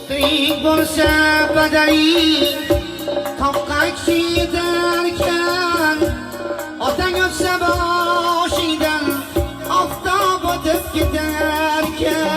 Tirik bo'lsa badali toqqa kishi yetarkan, otang o'tsa boshidan oftob o'tib ketarkan.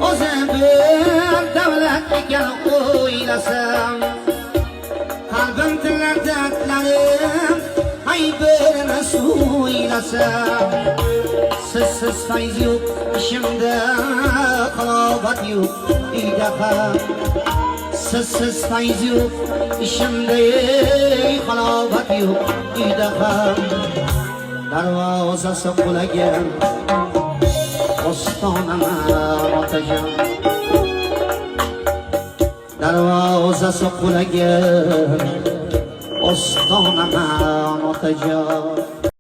O'zi bir davlat ekan o'ylasam, qalbim tilar dardlarim ay birini suylasam. Sizsiz fayz yo'q ishimda, halovat yo'q uyda ham. Sizsiz fayz yo'q ishimda, halovat yo'q uyda ham. Darvozasi qulagan ostonaman otajon, darvozasi qulagan ostonaman otajon.